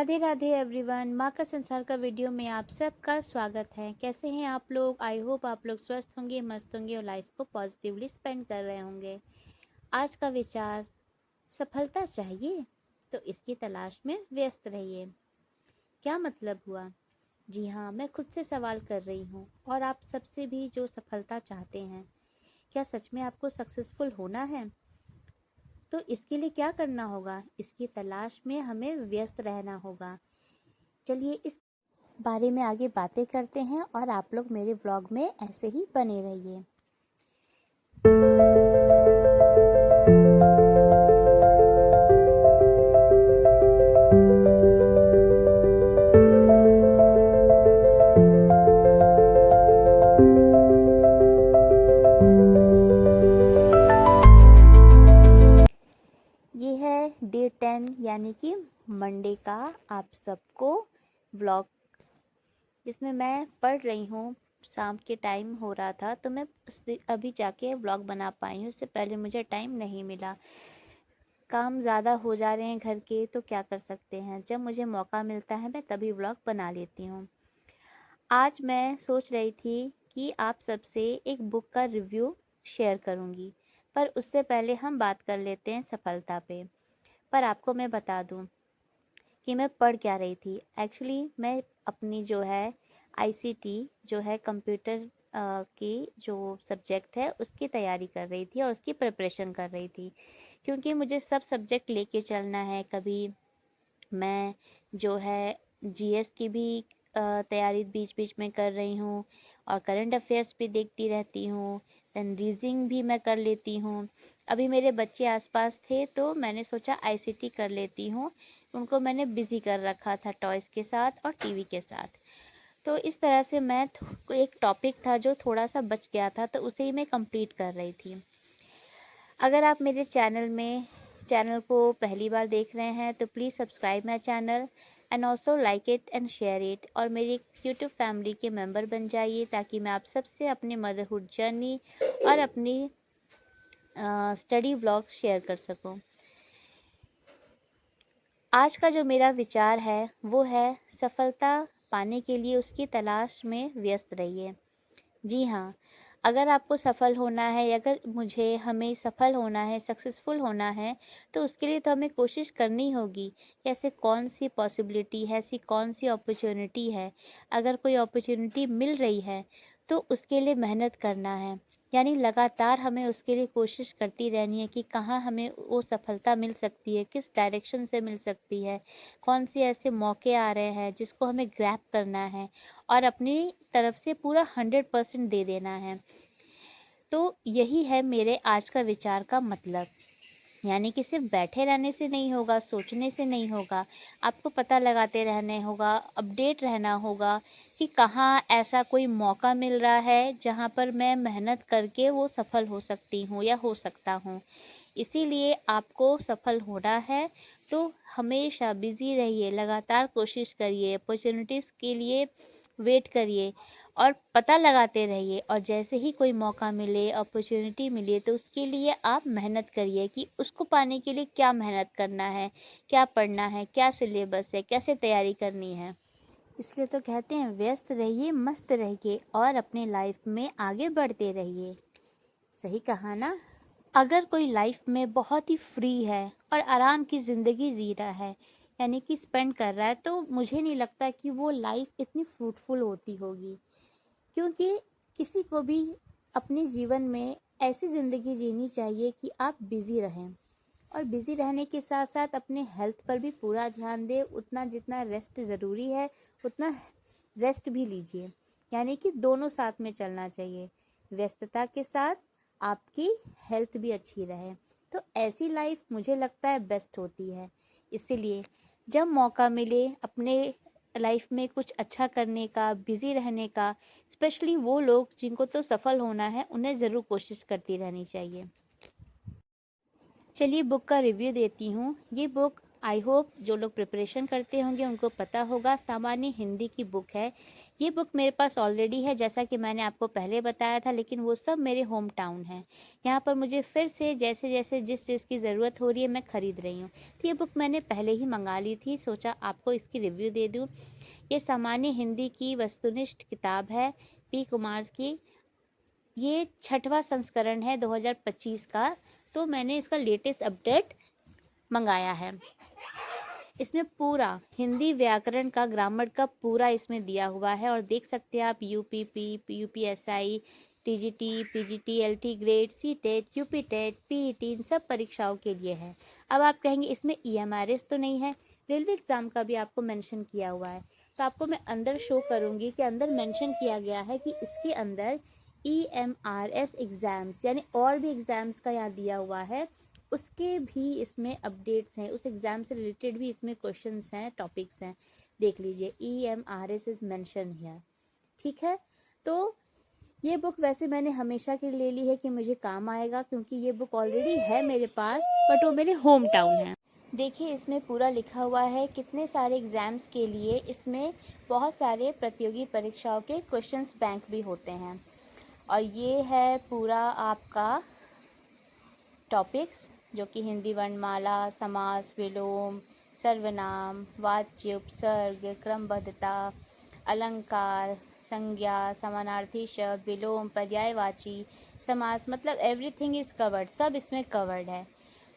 Radhe Radhe everyone, माँ का संसार का वीडियो में आप सबका स्वागत है। कैसे हैं आप लोग? आई होप आप लोग स्वस्थ होंगे, मस्त होंगे और लाइफ को पॉजिटिवली स्पेंड कर रहे होंगे। आज का विचार, सफलता चाहिए तो इसकी तलाश में व्यस्त रहिए। क्या मतलब हुआ? जी हाँ, मैं खुद से सवाल कर रही हूँ और आप सबसे भी जो सफलता चाहते हैं। क्या सच में आपको सक्सेसफुल होना है? तो इसके लिए क्या करना होगा? इसकी तलाश में हमें व्यस्त रहना होगा। चलिए इस बारे में आगे बातें करते हैं और आप लोग मेरे व्लॉग में ऐसे ही बने रहिए। ये है डे 10 यानी कि मंडे का आप सबको व्लॉग, जिसमें मैं पढ़ रही हूँ। शाम के टाइम हो रहा था तो मैं अभी जाके व्लॉग बना पाई हूँ। उससे पहले मुझे टाइम नहीं मिला। काम ज़्यादा हो जा रहे हैं घर के, तो क्या कर सकते हैं। जब मुझे मौका मिलता है मैं तभी व्लॉग बना लेती हूँ। आज मैं सोच रही थी कि आप सबसे एक बुक का रिव्यू शेयर करूँगी, पर उससे पहले हम बात कर लेते हैं सफलता पे। पर आपको मैं बता दूँ कि मैं पढ़ क्या रही थी। एक्चुअली मैं अपनी जो है आईसीटी जो है कंप्यूटर की जो सब्जेक्ट है उसकी तैयारी कर रही थी और उसकी प्रिपरेशन कर रही थी, क्योंकि मुझे सब सब्जेक्ट लेके चलना है। कभी मैं जो है जीएस की भी तैयारी बीच बीच में कर रही हूँ और करंट अफेयर्स भी देखती रहती हूँ। देन रीजनिंग भी मैं कर लेती हूँ। अभी मेरे बच्चे आसपास थे तो मैंने सोचा आईसीटी कर लेती हूँ। उनको मैंने बिज़ी कर रखा था टॉयज़ के साथ और टीवी के साथ। तो इस तरह से मैं एक टॉपिक था जो थोड़ा सा बच गया था तो उसे ही मैं कंप्लीट कर रही थी। अगर आप मेरे चैनल को पहली बार देख रहे हैं तो please subscribe my channel and also like it and share it, और मेरी यूट्यूब फैमिली के मेंबर बन जाइए ताकि मैं आप सबसे अपनी मदरहुड जर्नी और अपनी स्टडी व्लॉग शेयर कर सकूं। आज का जो मेरा विचार है वो है, सफलता पाने के लिए उसकी तलाश में व्यस्त रहिए। जी हाँ, अगर आपको सफल होना है, अगर हमें सफल होना है, सक्सेसफुल होना है, तो उसके लिए तो हमें कोशिश करनी होगी कि ऐसे कौन सी पॉसिबिलिटी है, ऐसी कौन सी अपॉर्चुनिटी है। अगर कोई अपॉर्चुनिटी मिल रही है तो उसके लिए मेहनत करना है, यानी लगातार हमें उसके लिए कोशिश करती रहनी है कि कहाँ हमें वो सफलता मिल सकती है, किस डायरेक्शन से मिल सकती है, कौन से ऐसे मौके आ रहे हैं जिसको हमें ग्रैब करना है और अपनी तरफ से पूरा 100% दे देना है। तो यही है मेरे आज का विचार का मतलब, यानी कि सिर्फ बैठे रहने से नहीं होगा, सोचने से नहीं होगा, आपको पता लगाते रहने होगा, अपडेट रहना होगा कि कहाँ ऐसा कोई मौका मिल रहा है जहाँ पर मैं मेहनत करके वो सफल हो सकती हूँ या हो सकता हूँ। इसीलिए आपको सफल होना है तो हमेशा बिज़ी रहिए, लगातार कोशिश करिए, अपॉर्चुनिटीज़ के लिए वेट करिए और पता लगाते रहिए, और जैसे ही कोई मौका मिले, अपॉर्चुनिटी मिले तो उसके लिए आप मेहनत करिए कि उसको पाने के लिए क्या मेहनत करना है, क्या पढ़ना है, क्या सिलेबस है, कैसे तैयारी करनी है। इसलिए तो कहते हैं व्यस्त रहिए, मस्त रहिए और अपने लाइफ में आगे बढ़ते रहिए। सही कहा ना? अगर कोई लाइफ में बहुत ही फ्री है और आराम की ज़िंदगी जी रहा है, यानी कि स्पेंड कर रहा है, तो मुझे नहीं लगता कि वो लाइफ इतनी फ्रूटफुल होती होगी। क्योंकि किसी को भी अपने जीवन में ऐसी ज़िंदगी जीनी चाहिए कि आप बिज़ी रहें, और बिज़ी रहने के साथ साथ अपने हेल्थ पर भी पूरा ध्यान दें। उतना जितना रेस्ट ज़रूरी है उतना रेस्ट भी लीजिए, यानी कि दोनों साथ में चलना चाहिए। व्यस्तता के साथ आपकी हेल्थ भी अच्छी रहे। तो ऐसी लाइफ मुझे लगता है बेस्ट होती है। इसीलिए जब मौका मिले अपने लाइफ में कुछ अच्छा करने का, बिजी रहने का, स्पेशली वो लोग जिनको तो सफल होना है, उन्हें ज़रूर कोशिश करती रहनी चाहिए। चलिए बुक का रिव्यू देती हूँ। ये बुक आई होप जो लोग प्रिपरेशन करते होंगे उनको पता होगा, सामान्य हिंदी की बुक है। ये बुक मेरे पास ऑलरेडी है, जैसा कि मैंने आपको पहले बताया था, लेकिन वो सब मेरे होम टाउन है। यहाँ पर मुझे फिर से जैसे जैसे जिस चीज़ की ज़रूरत हो रही है मैं ख़रीद रही हूँ। तो ये बुक मैंने पहले ही मंगा ली थी, सोचा आपको इसकी रिव्यू दे दूँ। ये सामान्य हिंदी की वस्तुनिष्ठ किताब है, पी कुमार की। ये 6वां संस्करण है 2025 का। तो मैंने इसका लेटेस्ट अपडेट मंगाया है। इसमें पूरा हिंदी व्याकरण का, ग्रामर का पूरा इसमें दिया हुआ है। और देख सकते हैं आप UPP, UPSI, TGT, PGT, LT grade, CTET, UP TET, PET, इन सब परीक्षाओं के लिए है। अब आप कहेंगे इसमें ईएमआरएस तो नहीं है। रेलवे एग्ज़ाम का भी आपको मेंशन किया हुआ है। तो आपको मैं अंदर शो करूँगी कि अंदर मेंशन किया गया है कि इसके अंदर EMRS एग्ज़ाम्स यानी और भी एग्ज़ाम्स का यहाँ दिया हुआ है, उसके भी इसमें अपडेट्स हैं, उस एग्ज़ाम से रिलेटेड भी इसमें क्वेश्चंस हैं, टॉपिक्स हैं। देख लीजिए, EMRS इज़ मेंशन हियर। ठीक है, तो ये बुक वैसे मैंने हमेशा के लिए ले ली है कि मुझे काम आएगा, क्योंकि ये बुक ऑलरेडी है मेरे पास, बट वो मेरे होम टाउन है। देखिए इसमें पूरा लिखा हुआ है कितने सारे एग्ज़ाम्स के लिए इसमें बहुत सारे प्रतियोगी परीक्षाओं के क्वेश्चंस बैंक भी होते हैं। और ये है पूरा आपका टॉपिक्स, जो कि हिंदी वर्णमाला, समास, विलोम, सर्वनाम, वाच्य, उपसर्ग, क्रमबद्धता, अलंकार, संज्ञा, समानार्थी शब्द, विलोम, पर्यायवाची, समास, मतलब एवरीथिंग इज़ कवर्ड, सब इसमें कवर्ड है।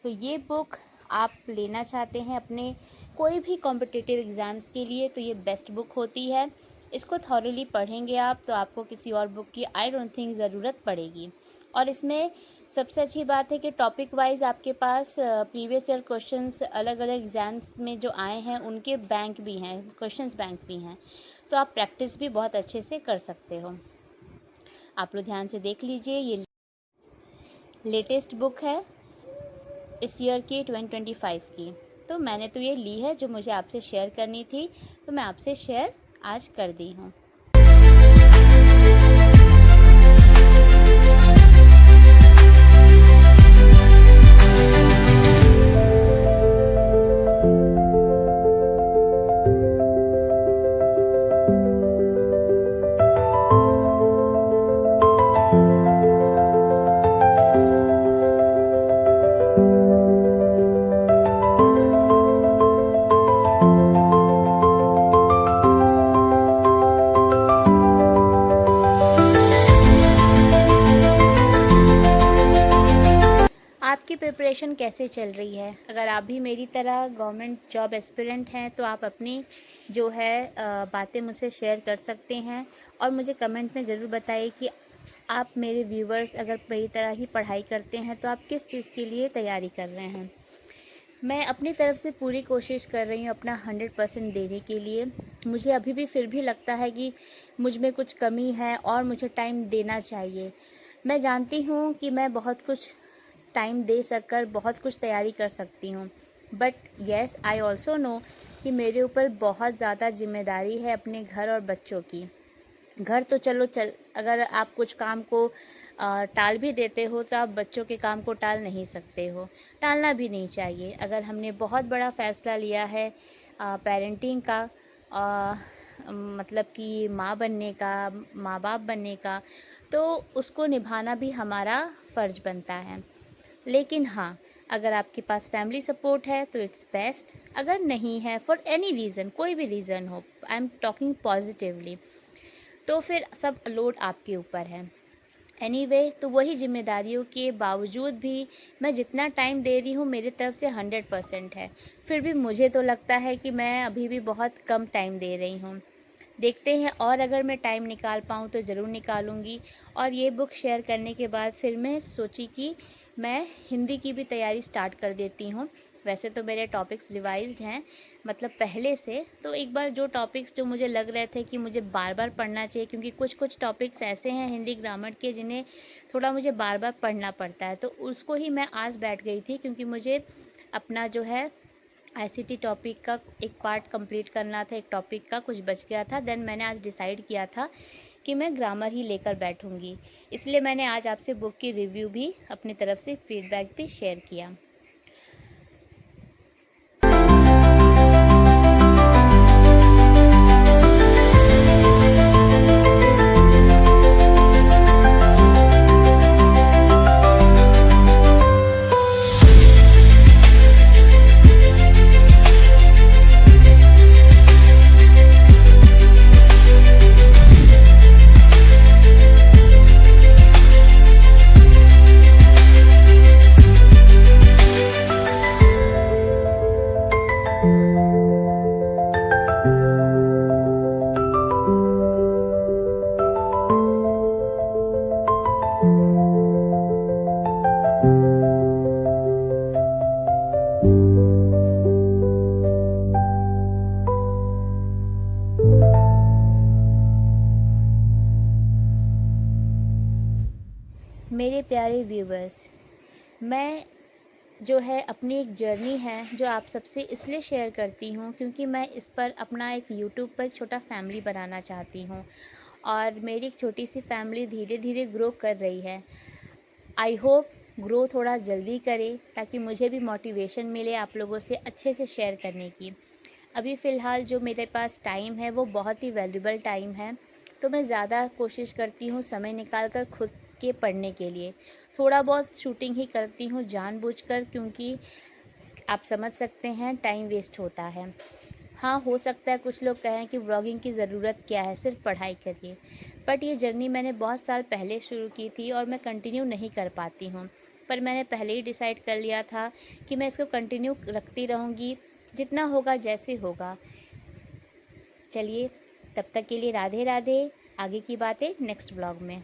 तो ये बुक आप लेना चाहते हैं अपने कोई भी कॉम्पिटिटिव एग्ज़ाम्स के लिए तो ये बेस्ट बुक होती है। इसको थॉरली पढ़ेंगे आप तो आपको किसी और बुक की आई डोंट थिंक ज़रूरत पड़ेगी। और इसमें सबसे अच्छी बात है कि टॉपिक वाइज आपके पास प्रीवियस ईयर क्वेश्चंस अलग अलग एग्ज़ाम्स में जो आए हैं उनके बैंक भी हैं, क्वेश्चंस बैंक भी हैं, तो आप प्रैक्टिस भी बहुत अच्छे से कर सकते हो। आप लोग ध्यान से देख लीजिए, ये लेटेस्ट बुक है इस ईयर की 2025 की। तो मैंने तो ये ली है, जो मुझे आपसे शेयर करनी थी तो मैं आपसे शेयर आज कर दी हूँ। आपकी प्रिपरेशन कैसे चल रही है? अगर आप भी मेरी तरह गवर्नमेंट जॉब एस्पिरेंट हैं तो आप अपनी जो है बातें मुझसे शेयर कर सकते हैं। और मुझे कमेंट में ज़रूर बताइए कि आप मेरे व्यूवर्स अगर मेरी तरह ही पढ़ाई करते हैं तो आप किस चीज़ के लिए तैयारी कर रहे हैं। मैं अपनी तरफ से पूरी कोशिश कर रही हूँ अपना 100% देने के लिए। मुझे अभी भी फिर भी लगता है कि मुझ में कुछ कमी है और मुझे टाइम देना चाहिए। मैं जानती हूँ कि मैं बहुत कुछ टाइम दे सककर बहुत कुछ तैयारी कर सकती हूँ, but yes I also know कि मेरे ऊपर बहुत ज़्यादा जिम्मेदारी है अपने घर और बच्चों की। घर तो चलो अगर आप कुछ काम को टाल भी देते हो तो आप बच्चों के काम को टाल नहीं सकते हो, टालना भी नहीं चाहिए। अगर हमने बहुत बड़ा फ़ैसला लिया है पेरेंटिंग का, मतलब कि माँ बनने का, माँ बाप बनने का, तो उसको निभाना भी हमारा फ़र्ज़ बनता है। लेकिन हाँ, अगर आपके पास फैमिली सपोर्ट है तो इट्स बेस्ट। अगर नहीं है, फॉर एनी रीज़न, कोई भी रीज़न हो, आई एम टॉकिंग पॉजिटिवली, तो फिर सब लोड आपके ऊपर है। एनीवे, तो वही जिम्मेदारियों के बावजूद भी मैं जितना टाइम दे रही हूँ मेरी तरफ से 100% है। फिर भी मुझे तो लगता है कि मैं अभी भी बहुत कम टाइम दे रही हूँ। देखते हैं, और अगर मैं टाइम निकाल पाऊँ तो ज़रूर निकालूँगी। और ये बुक शेयर करने के बाद फिर मैं सोची कि मैं हिंदी की भी तैयारी स्टार्ट कर देती हूँ। वैसे तो मेरे टॉपिक्स रिवाइज्ड हैं, मतलब पहले से, तो एक बार जो टॉपिक्स जो मुझे लग रहे थे कि मुझे बार बार पढ़ना चाहिए, क्योंकि कुछ कुछ टॉपिक्स ऐसे हैं हिंदी ग्रामर के जिन्हें थोड़ा मुझे बार बार पढ़ना पड़ता है, तो उसको ही मैं आज बैठ गई थी, क्योंकि मुझे अपना जो है आईसीटी टॉपिक का एक पार्ट कंप्लीट करना था, एक टॉपिक का कुछ बच गया था। देन मैंने आज डिसाइड किया था कि मैं ग्रामर ही लेकर बैठूंगी, इसलिए मैंने आज आपसे बुक की रिव्यू भी अपनी तरफ से फीडबैक भी शेयर किया। मेरे प्यारे व्यूवर्स, मैं जो है अपनी एक जर्नी है जो आप सबसे इसलिए शेयर करती हूँ क्योंकि मैं इस पर अपना एक यूट्यूब पर एक छोटा फैमिली बनाना चाहती हूँ, और मेरी एक छोटी सी फैमिली धीरे धीरे ग्रो कर रही है। आई होप ग्रो थोड़ा जल्दी करे ताकि मुझे भी मोटिवेशन मिले आप लोगों से अच्छे से शेयर करने की। अभी फ़िलहाल जो मेरे पास टाइम है वो बहुत ही वैल्यूबल टाइम है, तो मैं ज़्यादा कोशिश करती हूँ समय निकाल कर खुद के पढ़ने के लिए। थोड़ा बहुत शूटिंग ही करती हूँ जानबूझकर, क्योंकि आप समझ सकते हैं टाइम वेस्ट होता है। हाँ, हो सकता है कुछ लोग कहें कि व्लॉगिंग की ज़रूरत क्या है, सिर्फ पढ़ाई करिए, बट ये जर्नी मैंने बहुत साल पहले शुरू की थी और मैं कंटिन्यू नहीं कर पाती हूँ। पर मैंने पहले ही डिसाइड कर लिया था कि मैं इसको कंटिन्यू रखती रहूँगी, जितना होगा जैसे होगा। चलिए, तब तक के लिए राधे राधे। आगे की बातें नेक्स्ट ब्लॉग में।